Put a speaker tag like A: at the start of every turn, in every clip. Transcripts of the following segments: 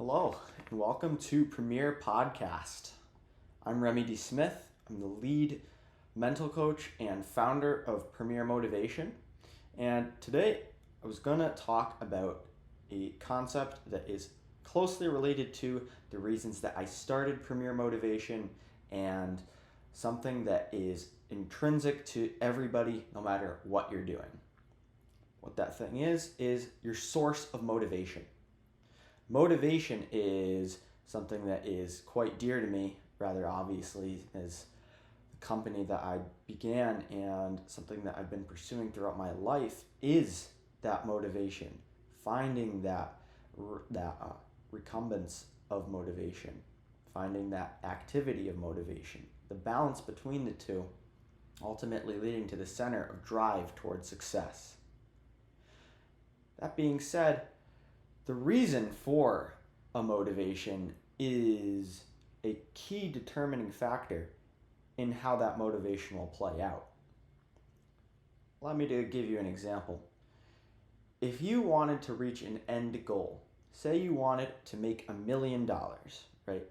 A: Hello, and welcome to PREM1R Podcast. I'm Remi DeSmith. I'm the lead mental coach and founder of PREM1R Motivation. And today I was going to talk about a concept that is closely related to the reasons that I started PREM1R Motivation and something that is intrinsic to everybody no matter what you're doing. What that thing is your source of motivation. Motivation is something that is quite dear to me, rather obviously, as the company that I began and something that I've been pursuing throughout my life is that motivation, finding that recumbence of motivation, finding that activity of motivation, the balance between the two, ultimately leading to the center of drive towards success. That being said, the reason for a motivation is a key determining factor in how that motivation will play out. Allow me to give you an example. If you wanted to reach an end goal, say you wanted to make $1 million, right?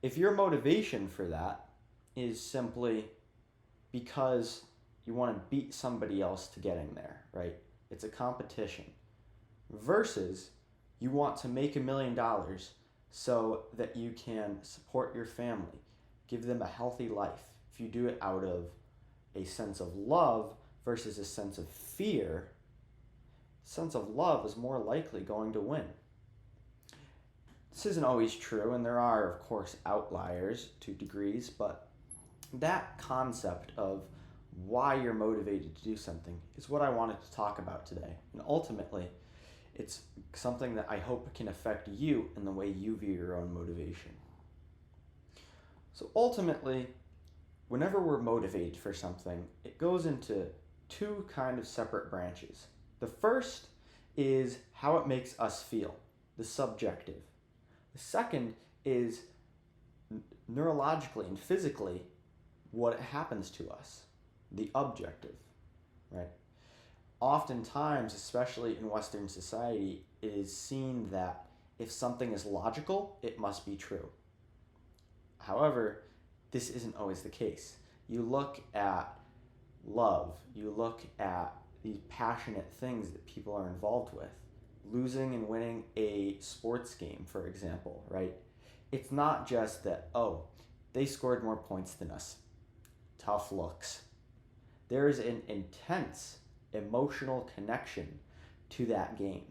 A: If your motivation for that is simply because you want to beat somebody else to getting there, right? It's a competition. Versus you want to make $1 million so that you can support your family, give them a healthy life. If you do it out of a sense of love versus a sense of fear, sense of love is more likely going to win. This isn't always true, and there are, of course, outliers to degrees, but that concept of why you're motivated to do something is what I wanted to talk about today. And ultimately, it's something that I hope can affect you in the way you view your own motivation. So ultimately, whenever we're motivated for something, it goes into two kind of separate branches. The first is how it makes us feel, the subjective. The second is neurologically and physically what happens to us, the objective, right? Oftentimes, especially in Western society, it is seen that if something is logical, it must be true. However, this isn't always the case. You look at love, you look at these passionate things that people are involved with, losing and winning a sports game, for example, right? It's not just that, oh, they scored more points than us. Tough looks. There is an intense emotional connection to that game.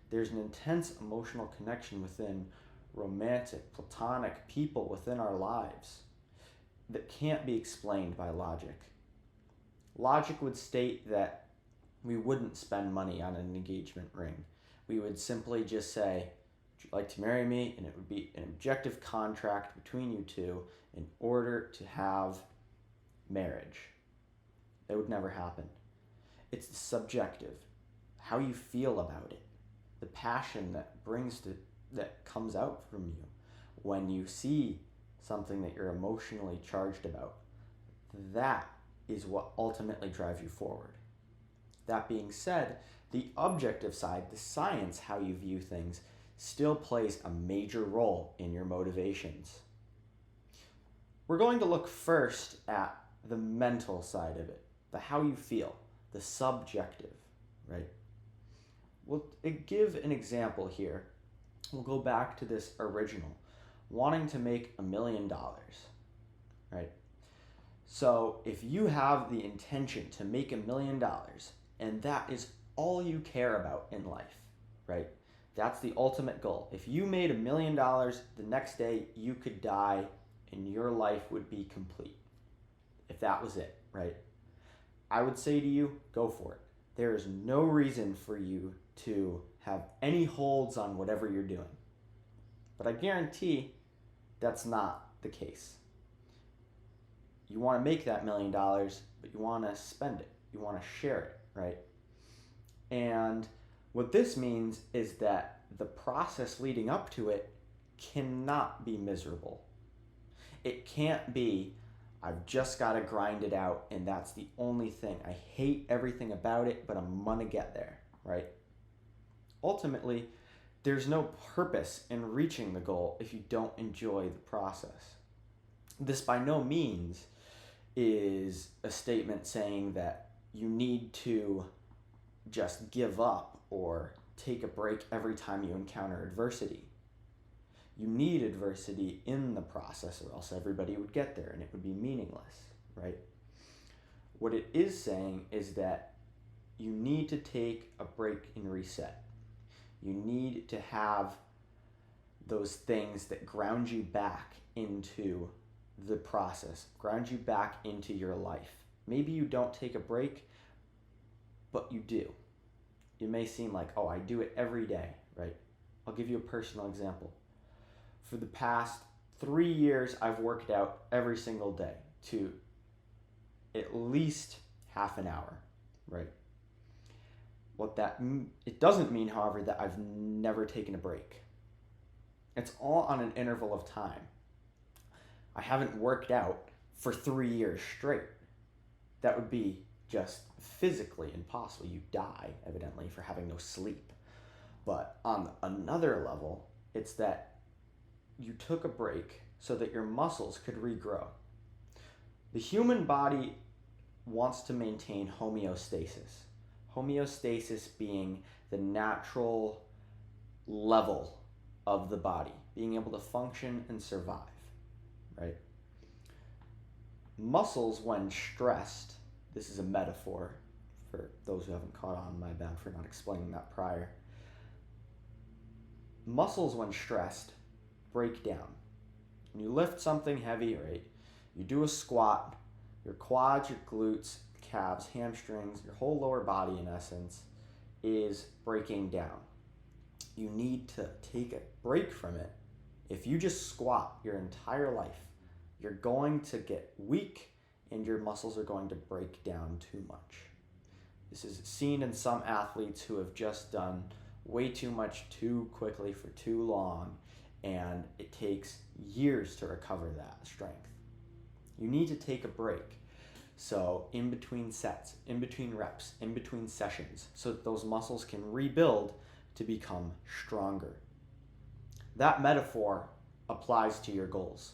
A: There's an intense emotional connection within romantic, platonic people within our lives that can't be explained by logic. Logic would state that we wouldn't spend money on an engagement ring. We would simply just say, would you like to marry me? And it would be an objective contract between you two in order to have marriage. That would never happen. It's the subjective, how you feel about it, the passion that comes out from you when you see something that you're emotionally charged about. That is what ultimately drives you forward. That being said, the objective side, the science, how you view things, still plays a major role in your motivations. We're going to look first at the mental side of it, the how you feel. The subjective, right? We'll give an example here. We'll go back to this original, wanting to make $1 million, right? So if you have the intention to make $1 million and that is all you care about in life, right? That's the ultimate goal. If you made $1 million, the next day you could die and your life would be complete. If that was it, right? I would say to you, go for it. There is no reason for you to have any holds on whatever you're doing. But I guarantee that's not the case. You want to make that $1 million, but you want to spend it. You want to share it, right? And what this means is that the process leading up to it cannot be miserable. It can't be, I've just got to grind it out, and that's the only thing. I hate everything about it, but I'm going to get there, right? Ultimately, there's no purpose in reaching the goal if you don't enjoy the process. This by no means is a statement saying that you need to just give up or take a break every time you encounter adversity. You need adversity in the process, or else everybody would get there and it would be meaningless, right? What it is saying is that you need to take a break and reset. You need to have those things that ground you back into the process, ground you back into your life. Maybe you don't take a break, but you do. It may seem like, oh, I do it every day, right? I'll give you a personal example. For the past 3 years, I've worked out every single day to at least half an hour, right? It doesn't mean, however, that I've never taken a break. It's all on an interval of time. I haven't worked out for 3 years straight. That would be just physically impossible. You die, evidently, for having no sleep. But on another level, it's that you took a break so that your muscles could regrow. The human body wants to maintain homeostasis. Homeostasis being the natural level of the body, being able to function and survive, right? Muscles, when stressed, this is a metaphor for those who haven't caught on, my bad for not explaining that prior. Muscles, when stressed, break down. When you lift something heavy, right, you do a squat, your quads, your glutes, calves, hamstrings, your whole lower body, in essence, is breaking down. You need to take a break from it. If you just squat your entire life, you're going to get weak and your muscles are going to break down too much. This is seen in some athletes who have just done way too much too quickly for too long, and it takes years to recover that strength. You need to take a break. So in between sets, in between reps, in between sessions, so that those muscles can rebuild to become stronger. That metaphor applies to your goals.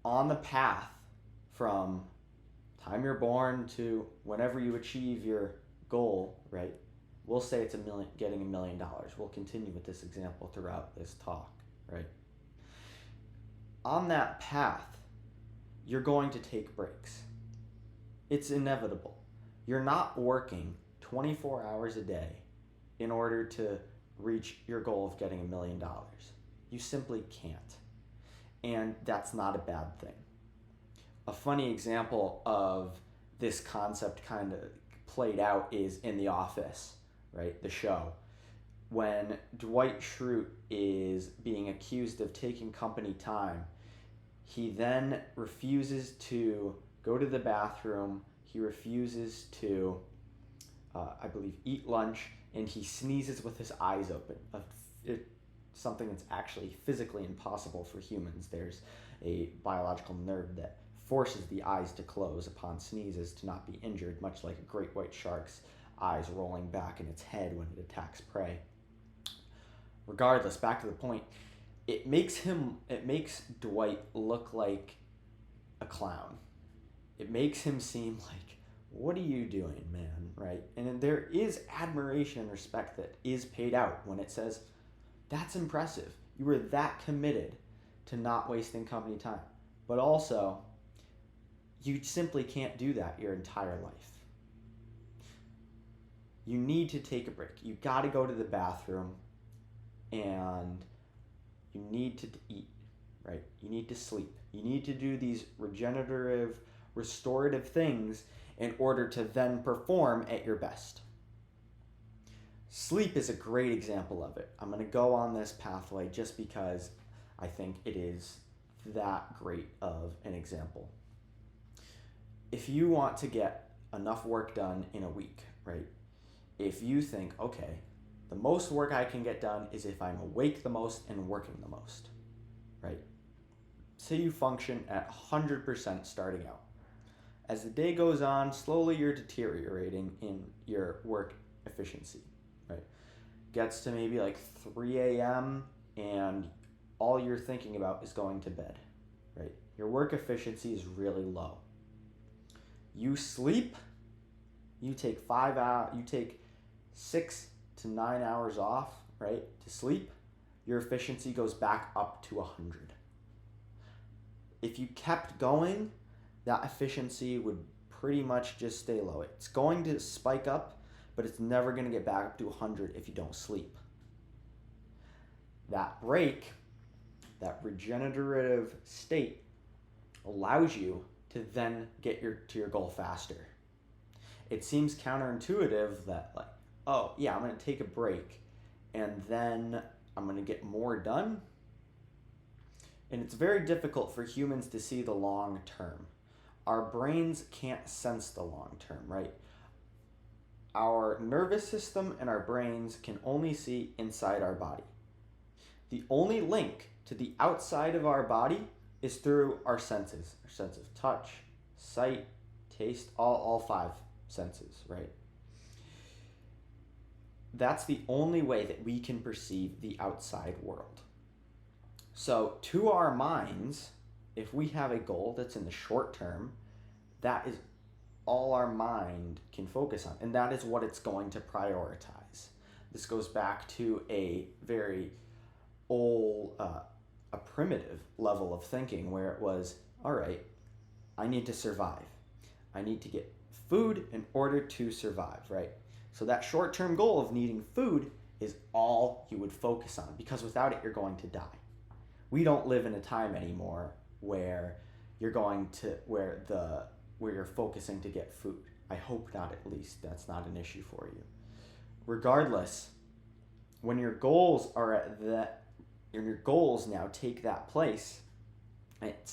A: On the path from time you're born to whenever you achieve your goal, right? We'll say it's getting $1 million. We'll continue with this example throughout this talk, right? On that path, you're going to take breaks. It's inevitable. You're not working 24 hours a day in order to reach your goal of getting $1 million. You simply can't. And that's not a bad thing. A funny example of this concept kind of played out is in The Office, right? The show. When Dwight Schrute is being accused of taking company time, he then refuses to go to the bathroom. He refuses to, I believe, eat lunch, and he sneezes with his eyes open. Something that's actually physically impossible for humans. There's a biological nerve that forces the eyes to close upon sneezes to not be injured, much like a great white shark's eyes rolling back in its head when it attacks prey. Regardless, back to the point, it makes Dwight look like a clown. It makes him seem like, what are you doing, man, right? And there is admiration and respect that is paid out when it says, that's impressive. You were that committed to not wasting company time. But also, you simply can't do that your entire life. You need to take a break. You got to go to the bathroom, and you need to eat, right? You need to sleep. You need to do these restorative things in order to then perform at your best. Sleep is a great example of it. I'm going to go on this pathway just because I think it is that great of an example. If you want to get enough work done in a week, right? If you think, okay, the most work I can get done is if I'm awake the most and working the most, right? Say you function at 100% starting out. As the day goes on, slowly you're deteriorating in your work efficiency, right? gets to maybe like 3 a.m. and all you're thinking about is going to bed, right? Your work efficiency is really low. You sleep, you take 6 to 9 hours off, right, to sleep, your efficiency goes back up to 100. If you kept going, that efficiency would pretty much just stay low. It's going to spike up, but it's never going to get back up to 100 if you don't sleep. That break, that regenerative state, allows you to then get to your goal faster. It seems counterintuitive that, like, oh yeah, I'm going to take a break and then I'm going to get more done. And it's very difficult for humans to see the long term. Our brains can't sense the long term, right? Our nervous system and our brains can only see inside our body. The only link to the outside of our body is through our senses. Our sense of touch, sight, taste, all 5 senses, right? That's the only way that we can perceive the outside world. So to our minds, if we have a goal that's in the short term, that is all our mind can focus on, and that is what it's going to prioritize. This goes back to a very old, a primitive level of thinking where it was, all right, I need to survive. I need to get food in order to survive, right? So that short-term goal of needing food is all you would focus on, because without it, you're going to die. We don't live in a time anymore where you're focusing to get food. I hope not, at least. That's not an issue for you. Regardless, when your goals are at that, and your goals now take that place, it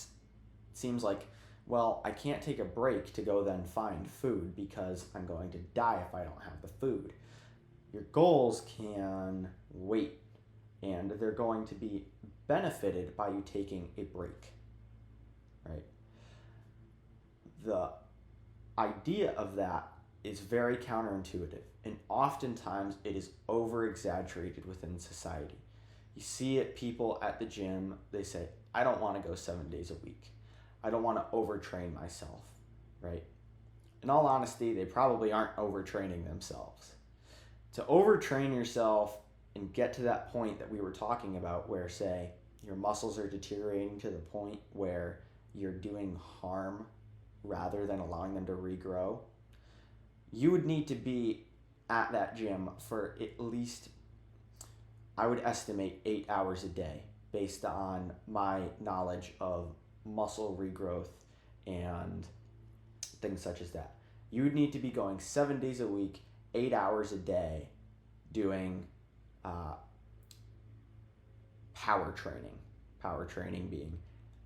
A: seems like, well, I can't take a break to go then find food because I'm going to die if I don't have the food. Your goals can wait, and they're going to be benefited by you taking a break, right? The idea of that is very counterintuitive, and oftentimes it is over-exaggerated within society. You see it, people at the gym, they say, I don't want to go 7 days a week. I don't want to overtrain myself, right? In all honesty, they probably aren't overtraining themselves. To overtrain yourself and get to that point that we were talking about where, say, your muscles are deteriorating to the point where you're doing harm rather than allowing them to regrow, you would need to be at that gym for at least, I would estimate, 8 hours a day based on my knowledge of muscle regrowth and things such as that. You would need to be going 7 days a week, 8 hours a day, doing power training. Power training being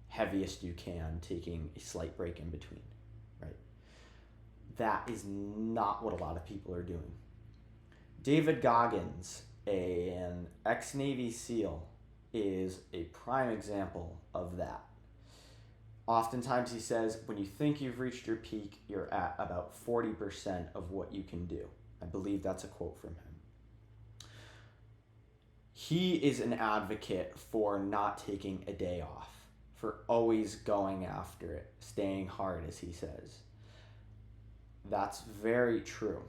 A: heaviest you can, taking a slight break in between, right? That is not what a lot of people are doing. David Goggins, an ex-Navy SEAL, is a prime example of that. Oftentimes he says, when you think you've reached your peak, you're at about 40% of what you can do. I believe that's a quote from him. He is an advocate for not taking a day off, for always going after it, staying hard, as he says. That's very true.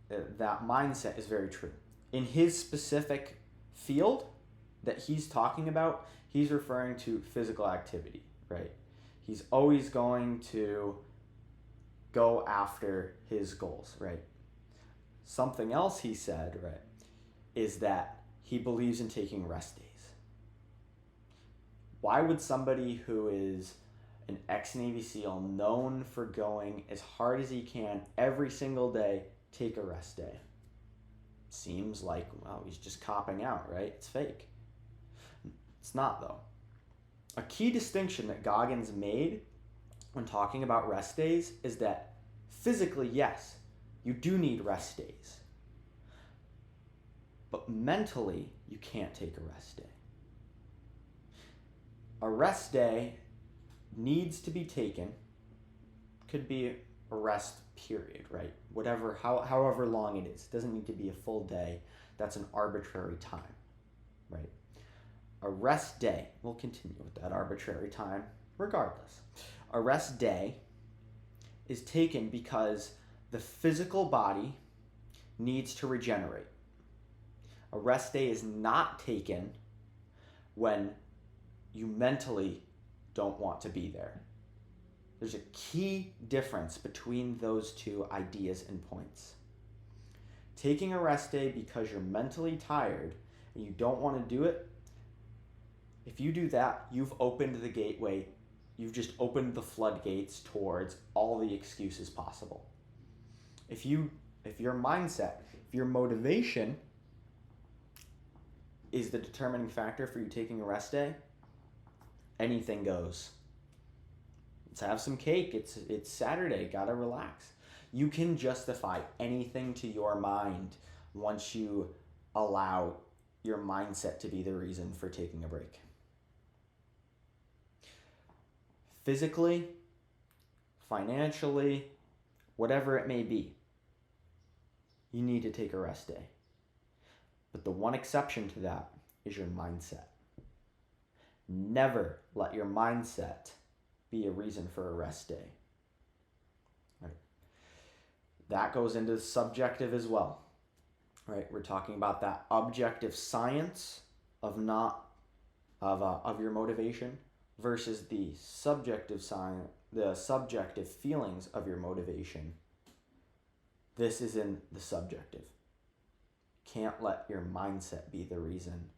A: That mindset is very true. In his specific field that he's talking about, he's referring to physical activity, right? He's always going to go after his goals, right? Something else he said, right, is that he believes in taking rest days. Why would somebody who is an ex-Navy SEAL known for going as hard as he can every single day take a rest day? Seems like, well, he's just copping out, right? It's fake. It's not, though. A key distinction that Goggins made when talking about rest days is that physically, yes, you do need rest days. But mentally, you can't take a rest day. A rest day needs to be taken, could be a rest period, right? Whatever, however long it is. It doesn't need to be a full day. That's an arbitrary time, right? A rest day, we'll continue with that arbitrary time regardless. A rest day is taken because the physical body needs to regenerate. A rest day is not taken when you mentally don't want to be there. There's a key difference between those two ideas and points. Taking a rest day because you're mentally tired and you don't want to do it, if you do that, you've opened the gateway, you've just opened the floodgates towards all the excuses possible. If your mindset, if your motivation is the determining factor for you taking a rest day, anything goes. Let's have some cake. It's Saturday. Gotta relax. You can justify anything to your mind once you allow your mindset to be the reason for taking a break. Physically, financially, whatever it may be, you need to take a rest day. But the one exception to that is your mindset. Never let your mindset be a reason for a rest day. Right? That goes into subjective as well. Right? We're talking about that objective science of your motivation versus the subjective science, the subjective feelings of your motivation. This is in the subjective. Can't let your mindset be the reason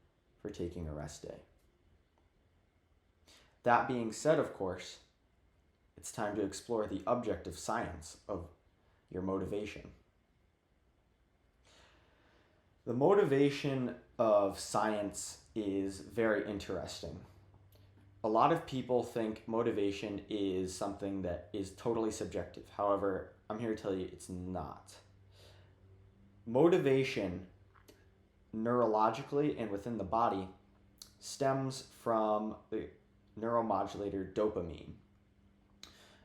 A: for taking a rest day. That being said, of course, it's time to explore the objective science of your motivation. The motivation of science is very interesting. A lot of people think motivation is something that is totally subjective. However, I'm here to tell you it's not. Motivation, neurologically and within the body, stems from the neuromodulator dopamine.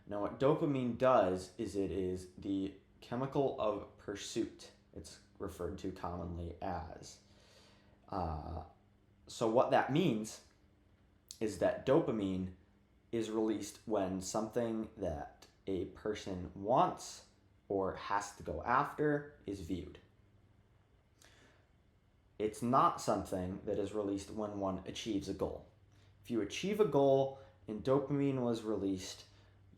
A: Now, what dopamine does is it is the chemical of pursuit. It's referred to commonly as. So what that means is that dopamine is released when something that a person wants or has to go after is viewed. It's not something that is released when one achieves a goal. If you achieve a goal and dopamine was released,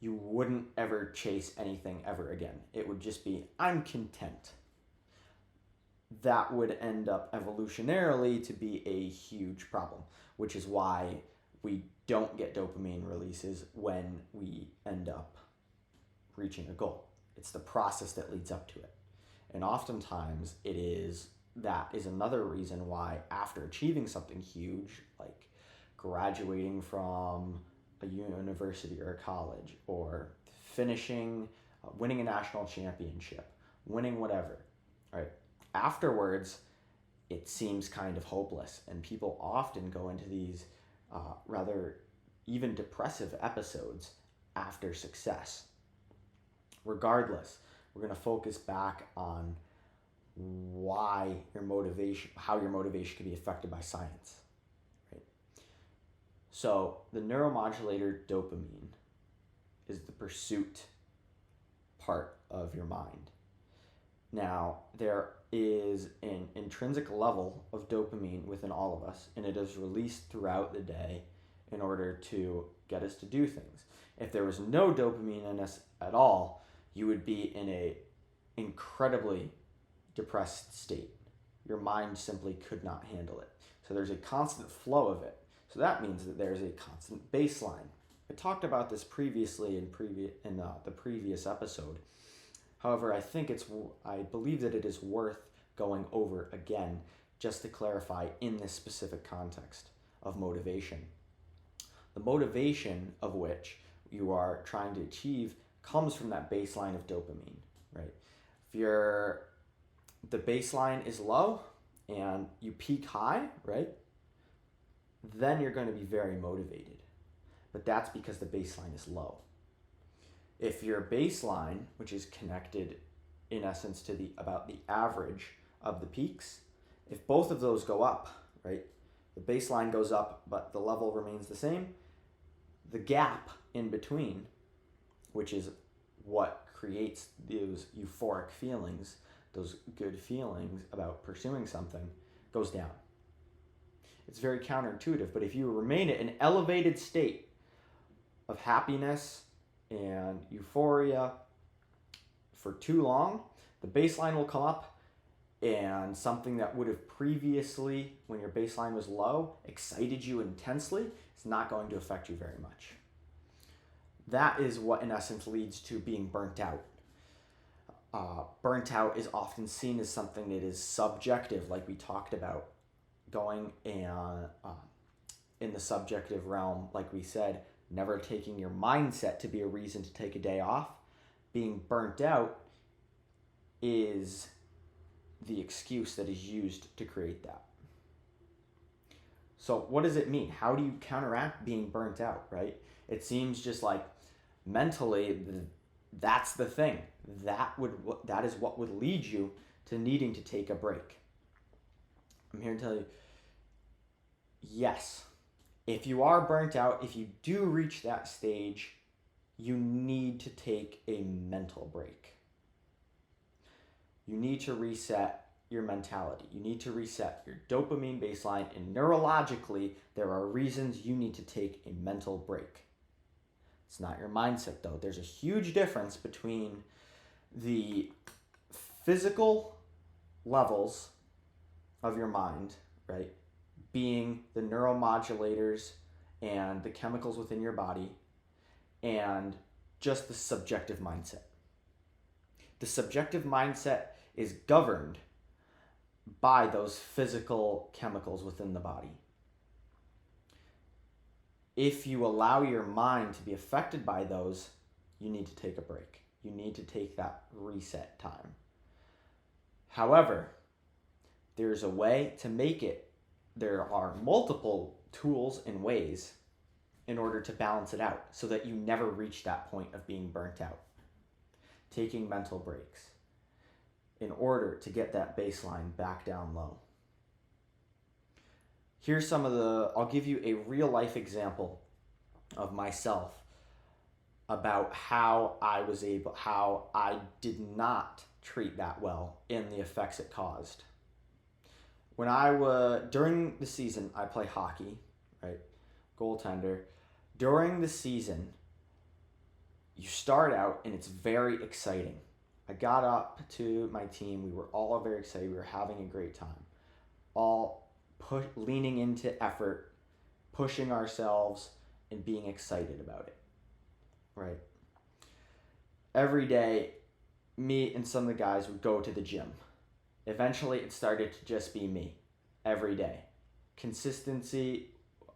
A: you wouldn't ever chase anything ever again. It would just be, I'm content. That would end up evolutionarily to be a huge problem, which is why we don't get dopamine releases when we end up reaching a goal. It's the process that leads up to it. And oftentimes that is another reason why after achieving something huge, like graduating from a university or a college, or finishing, winning a national championship, winning whatever, right? Afterwards, it seems kind of hopeless, and people often go into these rather even depressive episodes after success. Regardless, we're going to focus back on how your motivation can be affected by science. Right? So the neuromodulator dopamine is the pursuit part of your mind. Now, there is an intrinsic level of dopamine within all of us, and it is released throughout the day in order to get us to do things. If there was no dopamine in us at all, you would be in an incredibly depressed state. Your mind simply could not handle it. So there's a constant flow of it. So that means that there's a constant baseline. I talked about this previously in the previous episode. However, I believe that it is worth going over again just to clarify in this specific context of motivation. The motivation of which you are trying to achieve comes from that baseline of dopamine, right? If the baseline is low and you peak high, right? Then you're going to be very motivated. But that's because the baseline is low. If your baseline, which is connected in essence to about the average of the peaks, if both of those go up, right, the baseline goes up, but the level remains the same, the gap in between, which is what creates those euphoric feelings, those good feelings about pursuing something, goes down. It's very counterintuitive, but if you remain at an elevated state of happiness and euphoria for too long, the baseline will come up, and something that would have previously, when your baseline was low, excited you intensely, is not going to affect you very much. That is what, in essence, leads to being burnt out. Burnt out is often seen as something that is subjective, like we talked about, going and in the subjective realm, like we said, never taking your mindset to be a reason to take a day off. Being burnt out is the excuse that is used to create that. So what does it mean? How do you counteract being burnt out, right? It seems just like mentally, that's the thing. That is what would lead you to needing to take a break. I'm here to tell you, yes, if you are burnt out, if you do reach that stage, you need to take a mental break. You need to reset your mentality. You need to reset your dopamine baseline, and neurologically, there are reasons you need to take a mental break. It's not your mindset, though. There's a huge difference between the physical levels of your mind, right, being the neuromodulators and the chemicals within your body, and just the subjective mindset. The subjective mindset is governed by those physical chemicals within the body. If you allow your mind to be affected by those, you need to take a break. You need to take that reset time. However, there's a way to make it. There are multiple tools and ways in order to balance it out so that you never reach that point of being burnt out. Taking mental breaks in order to get that baseline back down low. Here's I'll give you a real life example of myself about how I did not treat that well in the effects it caused. During the season, I play hockey, right? Goaltender. During the season, you start out and it's very exciting. I got up to my team. We were all very excited. We were having a great time. All leaning into effort, pushing ourselves, and being excited about it, right? Every day, me and some of the guys would go to the gym. Eventually, it started to just be me every day. Consistency,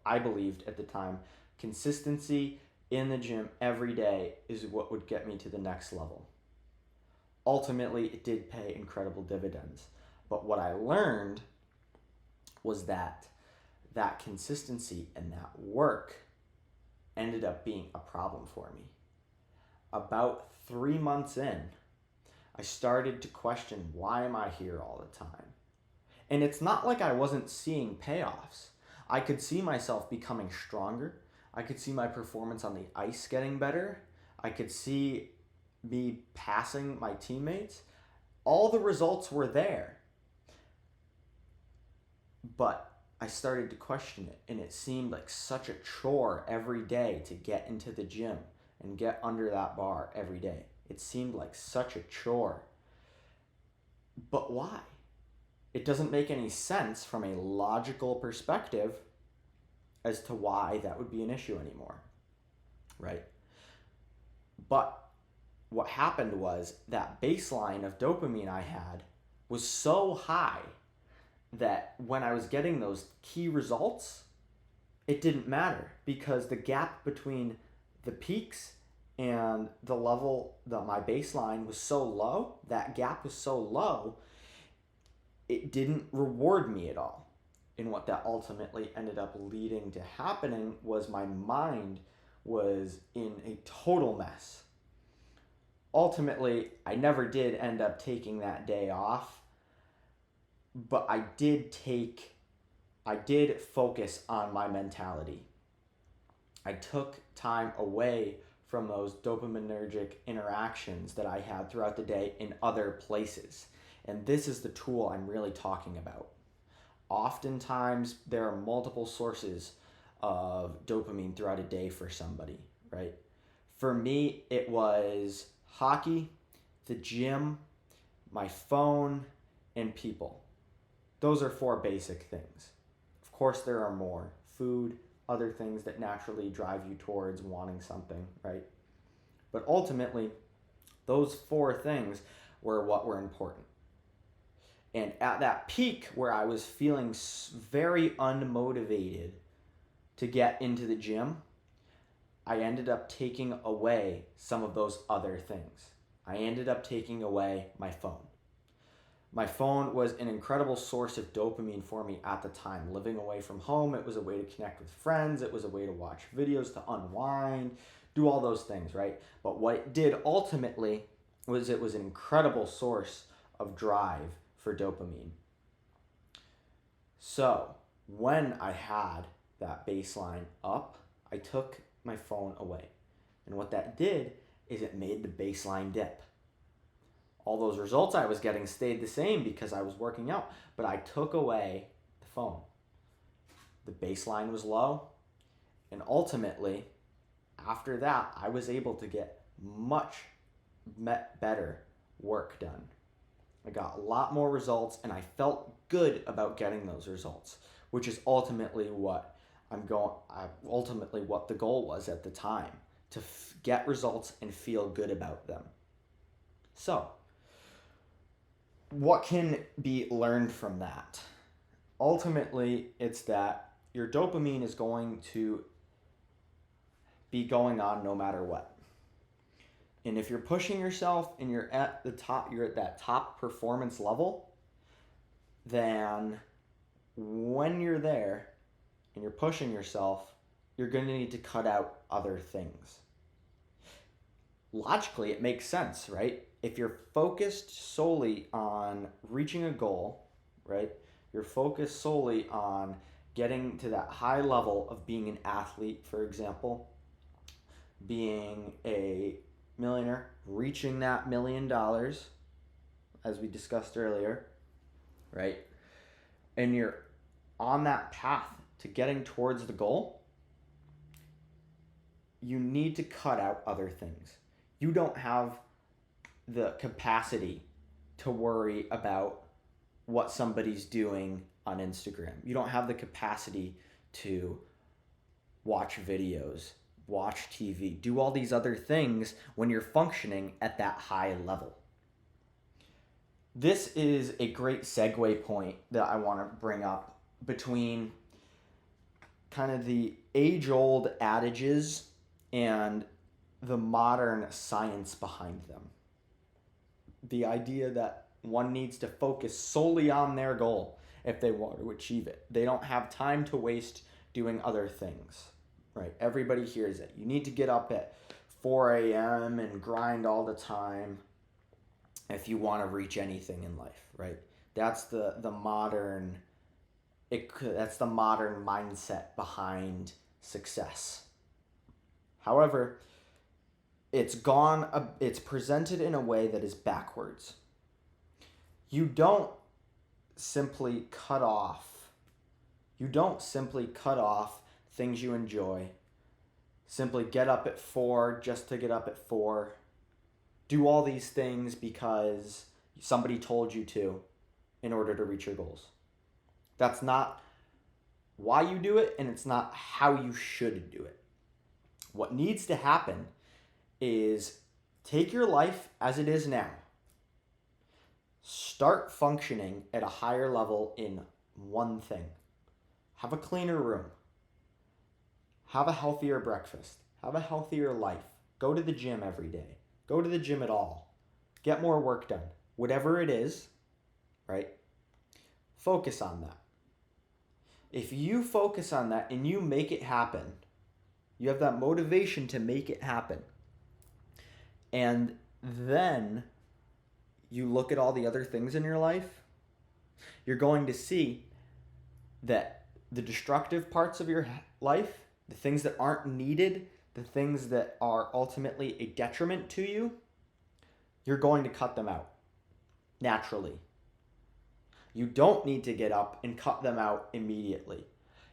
A: I believed at the time, consistency in the gym every day is what would get me to the next level. Ultimately, it did pay incredible dividends. But what I learned was that consistency and that work ended up being a problem for me. About 3 months in, I started to question, why am I here all the time? And it's not like I wasn't seeing payoffs. I could see myself becoming stronger. I could see my performance on the ice getting better. I could see me passing my teammates. All the results were there. But I started to question it, and it seemed like such a chore every day to get into the gym and get under that bar every day. It seemed like such a chore. But why? It doesn't make any sense from a logical perspective as to why that would be an issue anymore, right? But what happened was that baseline of dopamine I had was so high that when I was getting those key results, it didn't matter, because the gap between the peaks and the level that my baseline was so low, that gap was so low, it didn't reward me at all. And what that ultimately ended up leading to happening was my mind was in a total mess. ultimately, I never did end up taking that day off, but I did focus on my mentality. I took time away from those dopaminergic interactions that I had throughout the day in other places. And this is the tool I'm really talking about. Oftentimes, there are multiple sources of dopamine throughout a day for somebody, right? For me, it was hockey, the gym, my phone, and people. Those are 4 basic things. Of course, there are more. Food, other things that naturally drive you towards wanting something, right? But ultimately, those 4 things were what were important. And at that peak where I was feeling very unmotivated to get into the gym, I ended up taking away some of those other things. I ended up taking away my phone. My phone was an incredible source of dopamine for me at the time. Living away from home, it was a way to connect with friends. It was a way to watch videos, to unwind, do all those things, right? But what it did ultimately was it was an incredible source of drive for dopamine. So when I had that baseline up, I took my phone away. And what that did is it made the baseline dip. All those results I was getting stayed the same because I was working out, but I took away the phone. The baseline was low, and ultimately, after that, I was able to get much better work done. I got a lot more results, and I felt good about getting those results, which is ultimately what what the goal was at the time, to get results and feel good about them. So, what can be learned from that? Ultimately, it's that your dopamine is going to be going on no matter what. And if you're pushing yourself and you're at that top performance level, then when you're there and you're pushing yourself, you're going to need to cut out other things. Logically, it makes sense, right? If you're focused solely on reaching a goal, right? You're focused solely on getting to that high level of being an athlete, for example, being a millionaire, reaching that $1 million, as we discussed earlier, right? And you're on that path to getting towards the goal, you need to cut out other things. You don't have the capacity to worry about what somebody's doing on Instagram. You don't have the capacity to watch videos, watch TV, do all these other things when you're functioning at that high level. This is a great segue point that I want to bring up between kind of the age-old adages and the modern science behind them. The idea that one needs to focus solely on their goal if they want to achieve it. They don't have time to waste doing other things, right? Everybody hears it. You need to get up at 4 a.m. and grind all the time if you want to reach anything in life, right? That's the modern mindset behind success. However, it's presented in a way that is backwards. You don't simply cut off things you enjoy. Simply get up at 4 just to get up at 4. Do all these things because somebody told you to in order to reach your goals. That's not why you do it, and it's not how you should do it. What needs to happen is take your life as it is now. Start functioning at a higher level in one thing. Have a cleaner room. Have a healthier breakfast. Have a healthier life. Go to the gym every day. Go to the gym at all. Get more work done. Whatever it is, right? Focus on that. If you focus on that and you make it happen, you have that motivation to make it happen. And then you look at all the other things in your life, you're going to see that the destructive parts of your life, the things that aren't needed, the things that are ultimately a detriment to you, you're going to cut them out naturally. You don't need to get up and cut them out immediately.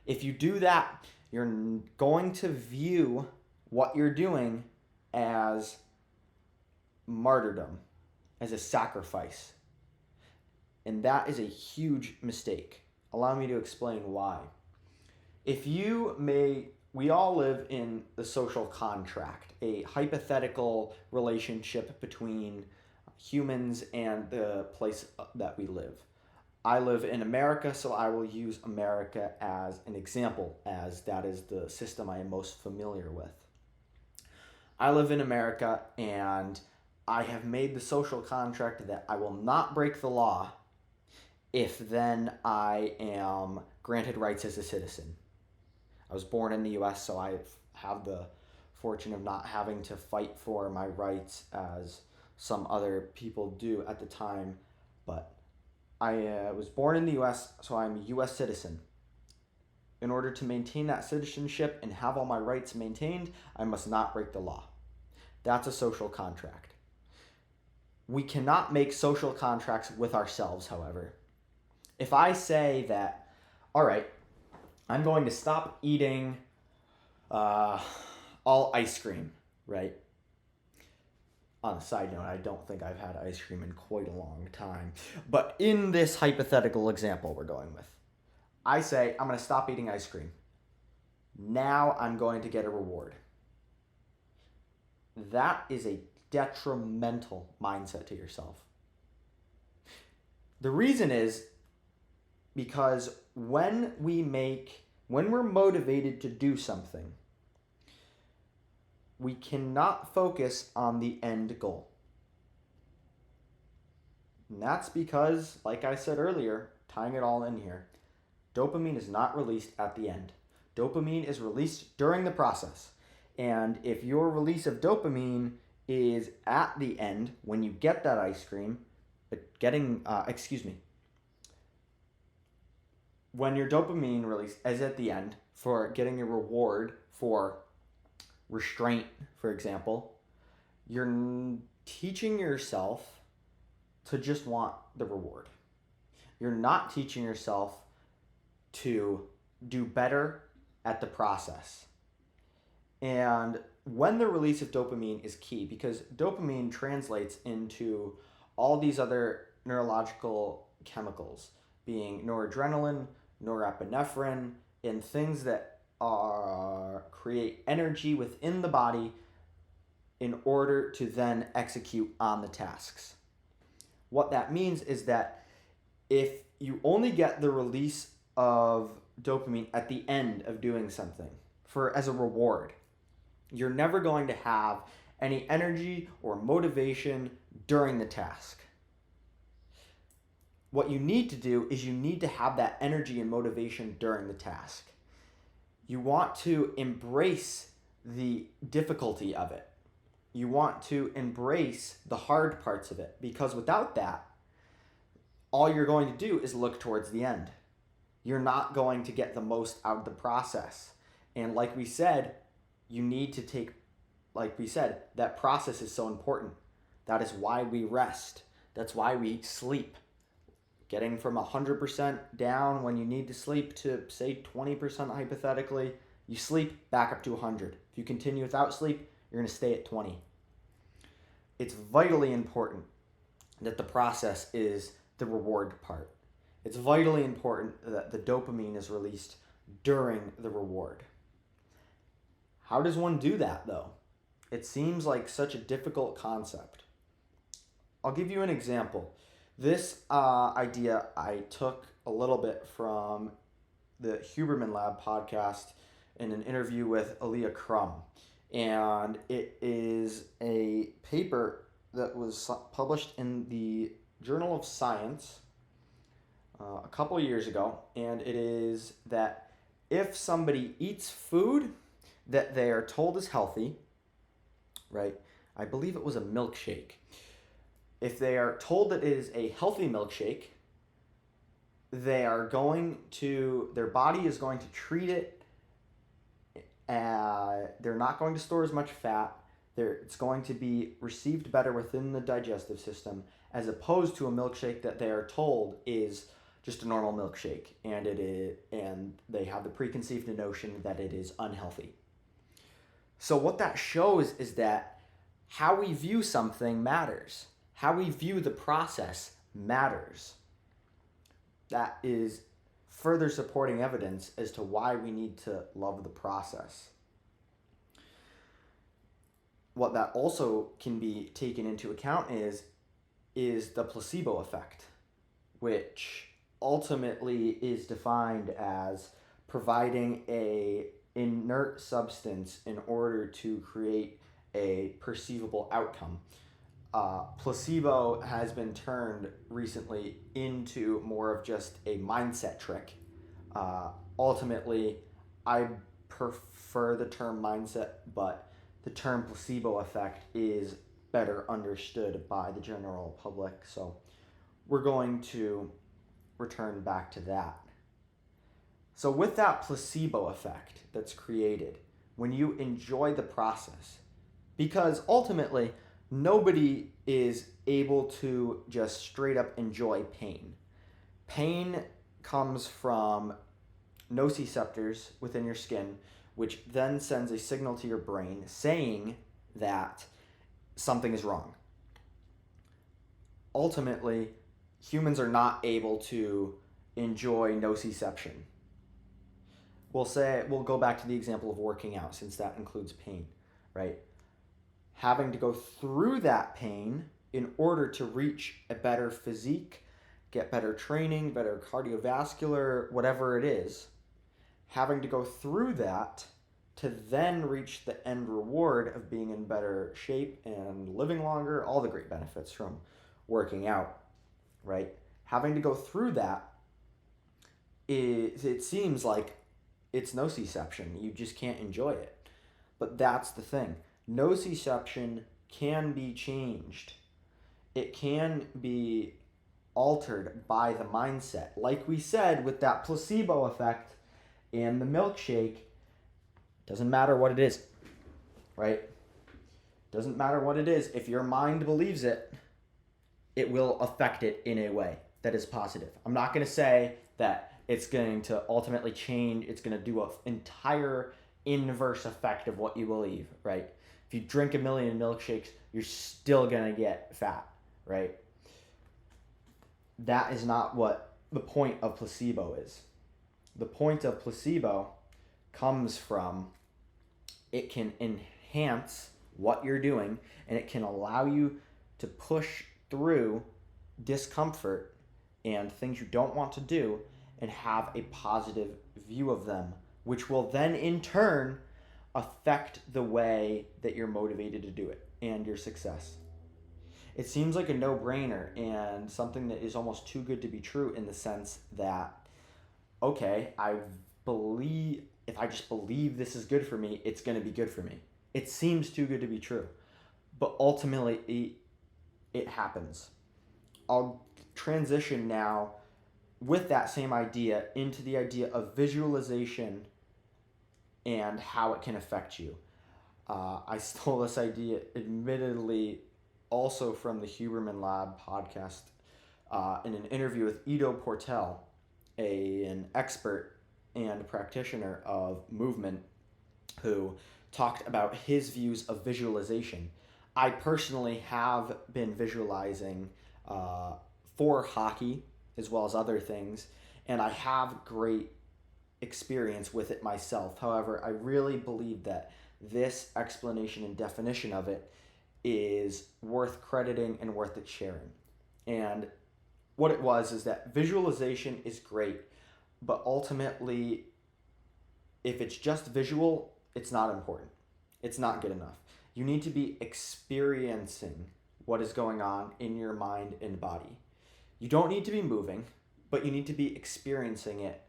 A: If you do that, you're going to view what you're doing as martyrdom, as a sacrifice. And that is a huge mistake. Allow me to explain why. We all live in the social contract, a hypothetical relationship between humans and the place that we live. I live in America, so I will use America as an example, as that is the system I am most familiar with. I live in America, and I have made the social contract that I will not break the law if then I am granted rights as a citizen. I was born in the US, so I have the fortune of not having to fight for my rights as some other people do at the time, but I was born in the US, so I'm a US citizen. In order to maintain that citizenship and have all my rights maintained, I must not break the law. That's a social contract. We cannot make social contracts with ourselves, however. If I say that, all right, I'm going to stop eating all ice cream, right? On a side note, I don't think I've had ice cream in quite a long time. But in this hypothetical example we're going with, I say I'm going to stop eating ice cream. Now I'm going to get a reward. That is a detrimental mindset to yourself. The reason is because when we're motivated to do something, we cannot focus on the end goal. And that's because, like I said earlier, tying it all in here, dopamine is not released at the end. Dopamine is released during the process. And if your release of dopamine is at the end, when you get that ice cream, when your dopamine release is at the end for getting a reward for restraint, for example, you're teaching yourself to just want the reward. You're not teaching yourself to do better at the process. And when the release of dopamine is key, because dopamine translates into all these other neurological chemicals, being noradrenaline, norepinephrine, and things that create energy within the body in order to then execute on the tasks. What that means is that if you only get the release of dopamine at the end of doing something as a reward, you're never going to have any energy or motivation during the task. What you need to do is you need to have that energy and motivation during the task. You want to embrace the difficulty of it. You want to embrace the hard parts of it, because without that, all you're going to do is look towards the end. You're not going to get the most out of the process. And like we said, that process is so important. That is why we rest. That's why we sleep. Getting from 100% down when you need to sleep to, say, 20% hypothetically, you sleep back up to 100. If you continue without sleep, you're going to stay at 20. It's vitally important that the process is the reward part. It's vitally important that the dopamine is released during the reward. How does one do that, though? It seems like such a difficult concept. I'll give you an example. This idea I took a little bit from the Huberman Lab podcast in an interview with Aaliyah Crum. And it is a paper that was published in the Journal of Science a couple years ago. And it is that if somebody eats food that they are told is healthy, right? I believe it was a milkshake. If they are told that it is a healthy milkshake, their body is going to treat it. They're not going to store as much fat. It's going to be received better within the digestive system, as opposed to a milkshake that they are told is just a normal milkshake, and they have the preconceived notion that it is unhealthy. So what that shows is that how we view something matters. How we view the process matters. That is further supporting evidence as to why we need to love the process. What that also can be taken into account is the placebo effect, which ultimately is defined as providing a inert substance in order to create a perceivable outcome. Placebo has been turned recently into more of just a mindset trick. Ultimately, I prefer the term mindset, but the term placebo effect is better understood by the general public. So we're going to return back to that. So with that placebo effect that's created, when you enjoy the process, because ultimately nobody is able to just straight up enjoy pain. Pain comes from nociceptors within your skin, which then sends a signal to your brain saying that something is wrong. Ultimately, humans are not able to enjoy nociception. We'll go back to the example of working out, since that includes pain, right? Having to go through that pain in order to reach a better physique, get better training, better cardiovascular, whatever it is, having to go through that to then reach the end reward of being in better shape and living longer, all the great benefits from working out, right? Having to go through that, it seems like it's nociception. You just can't enjoy it. But that's the thing. Nociception can be changed. It can be altered by the mindset. Like we said, with that placebo effect and the milkshake, doesn't matter what it is, right? Doesn't matter what it is. If your mind believes it, it will affect it in a way that is positive. I'm not going to say that it's going to ultimately change. It's going to do an entire inverse effect of what you believe, right? If you drink 1 million milkshakes, you're still going to get fat, right? That is not what the point of placebo is. The point of placebo comes from it can enhance what you're doing, and it can allow you to push through discomfort and things you don't want to do and have a positive view of them, which will then in turn affect the way that you're motivated to do it and your success. It seems like a no-brainer and something that is almost too good to be true, in the sense that, okay, if I just believe this is good for me, it's going to be good for me. It seems too good to be true. But ultimately, it happens. I'll transition now with that same idea into the idea of visualization and how it can affect you. I stole this idea, admittedly, also from the Huberman Lab podcast in an interview with Ido Portal, an expert and practitioner of movement, who talked about his views of visualization. I personally have been visualizing for hockey as well as other things, and I have great experience with it myself. However, I really believe that this explanation and definition of it is worth crediting and worth it sharing. And what it was is that visualization is great, but ultimately, if it's just visual, it's not important. It's not good enough. You need to be experiencing what is going on in your mind and body. You don't need to be moving, but you need to be experiencing it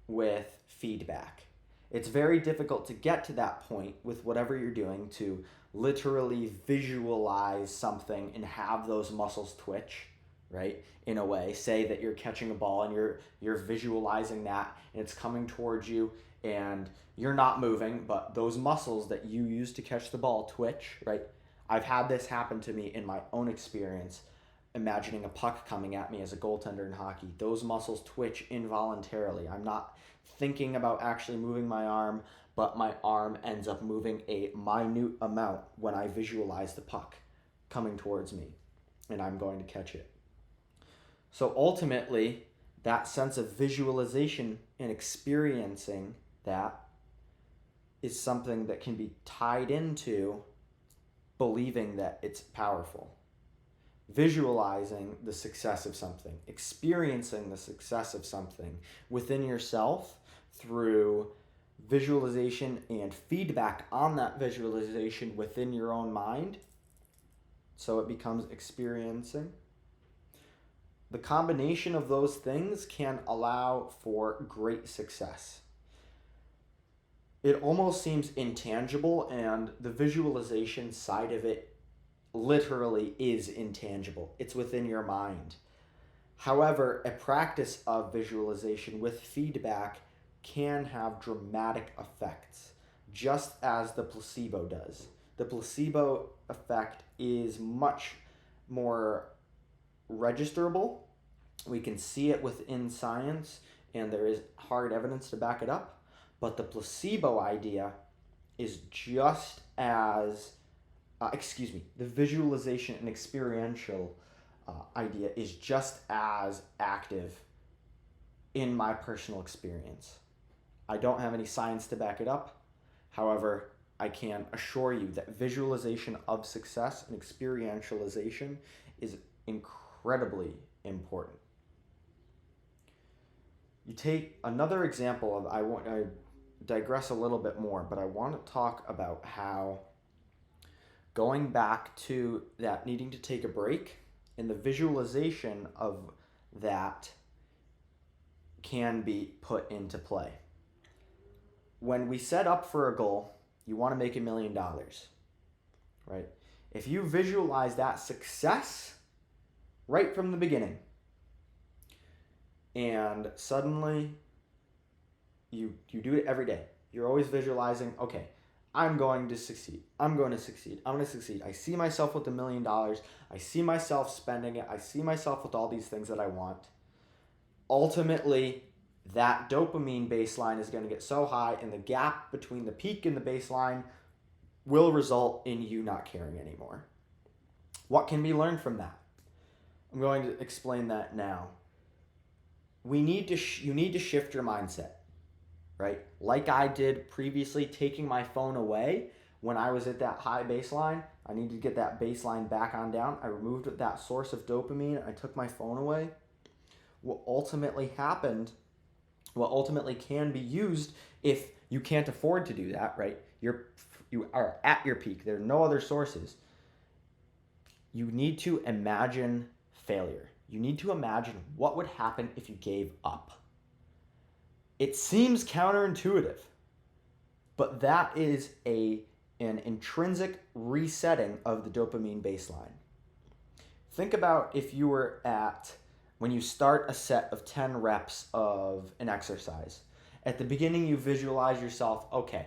A: with feedback. It's very difficult to get to that point with whatever you're doing to literally visualize something and have those muscles twitch, right? In a way, say that you're catching a ball and you're visualizing that and it's coming towards you and you're not moving, but those muscles that you use to catch the ball twitch, right? I've had this happen to me in my own experience, imagining a puck coming at me as a goaltender in hockey. Those muscles twitch involuntarily. I'm not thinking about actually moving my arm, but my arm ends up moving a minute amount when I visualize the puck coming towards me and I'm going to catch it. So ultimately, that sense of visualization and experiencing that is something that can be tied into believing that it's powerful. Visualizing the success of something, experiencing the success of something within yourself through visualization and feedback on that visualization within your own mind, so it becomes experiencing. The combination of those things can allow for great success. It almost seems intangible, and the visualization side of it literally is intangible. It's within your mind. However, a practice of visualization with feedback can have dramatic effects, just as the placebo does. The placebo effect is much more registerable. We can see it within science, and there is hard evidence to back it up. But the placebo idea is just as, the visualization and experiential idea is just as active in my personal experience. I don't have any science to back it up. However, I can assure you that visualization of success and experientialization is incredibly important. You take another example of, I digress a little bit more, but I want to talk about how going back to that needing to take a break and the visualization of that can be put into play. When we set up for a goal, you want to make $1 million, right? If you visualize that success right from the beginning, and suddenly you do it every day. You're always visualizing, okay, I'm going to succeed. I'm going to succeed. I'm going to succeed. I see myself with $1 million. I see myself spending it. I see myself with all these things that I want. Ultimately, that dopamine baseline is going to get so high, and the gap between the peak and the baseline will result in you not caring anymore. What can be learned from that? I'm going to explain that now. You need to shift your mindset, right? Like I did previously, taking my phone away when I was at that high baseline. I needed to get that baseline back on down. I removed that source of dopamine. I took my phone away. What ultimately can be used, if you can't afford to do that, right? You are at your peak. There are no other sources. You need to imagine failure. You need to imagine what would happen if you gave up. It seems counterintuitive, but that is an intrinsic resetting of the dopamine baseline. Think about if you were when you start a set of 10 reps of an exercise. At the beginning, you visualize yourself, okay,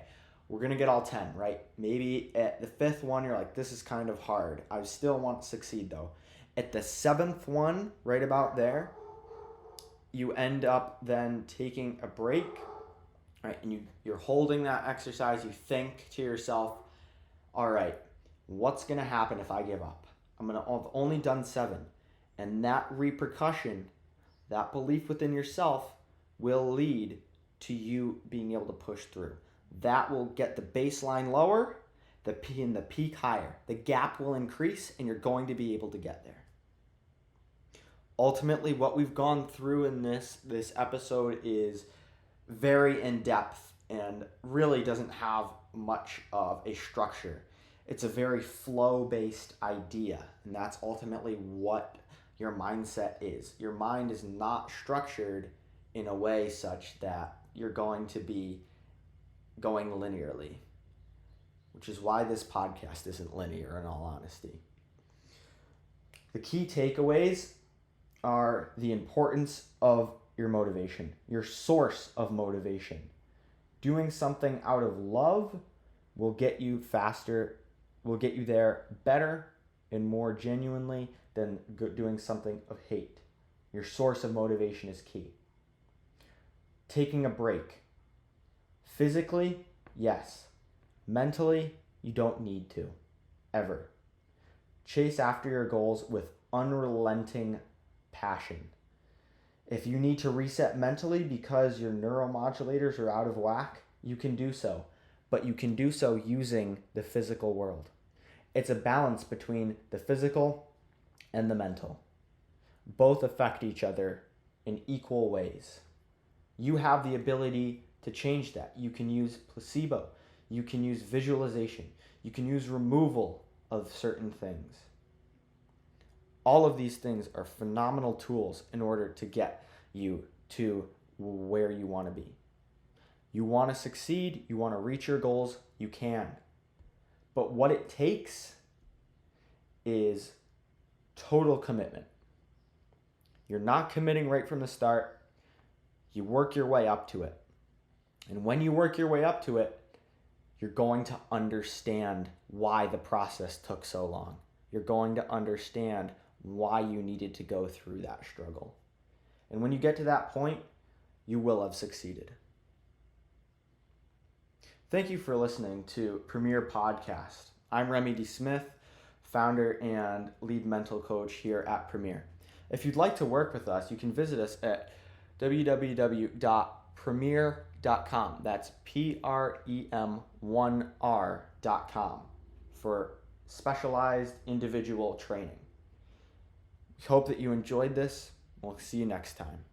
A: we're going to get all 10, right? Maybe at the 5th one, you're like, this is kind of hard. I still want to succeed though. At the 7th one, right about there, you end up then taking a break, right? And you're holding that exercise. You think to yourself, all right, what's going to happen if I give up? I've only done 7. And that repercussion, that belief within yourself will lead to you being able to push through. That will get the baseline lower, the peak higher. The gap will increase, and you're going to be able to get there. Ultimately, what we've gone through in this episode is very in-depth and really doesn't have much of a structure. It's a very flow-based idea, and that's ultimately what your mindset is. Your mind is not structured in a way such that you're going to be going linearly, which is why this podcast isn't linear in all honesty. The key takeaways are the importance of your motivation, your source of motivation. Doing something out of love will get you faster, will get you there better and more genuinely than doing something of hate. Your source of motivation is key. Taking a break. Physically, yes. Mentally, you don't need to, ever. Chase after your goals with unrelenting passion. If you need to reset mentally because your neuromodulators are out of whack, you can do so, but you can do so using the physical world. It's a balance between the physical and the mental. Both affect each other in equal ways. You have the ability to change that. You can use placebo. You can use visualization. You can use removal of certain things. All of these things are phenomenal tools in order to get you to where you want to be. You want to succeed, you want to reach your goals, you can. But what it takes is total commitment. You're not committing right from the start. You work your way up to it. And when you work your way up to it, you're going to understand why the process took so long. You're going to understand why you needed to go through that struggle. And when you get to that point, you will have succeeded. Thank you for listening to PREM1R Podcast. I'm Remi DeSmith, founder and lead mental coach here at PREM1R. If you'd like to work with us, you can visit us at www.PREM1R.com. That's PREM1R.com for specialized individual training. We hope that you enjoyed this. We'll see you next time.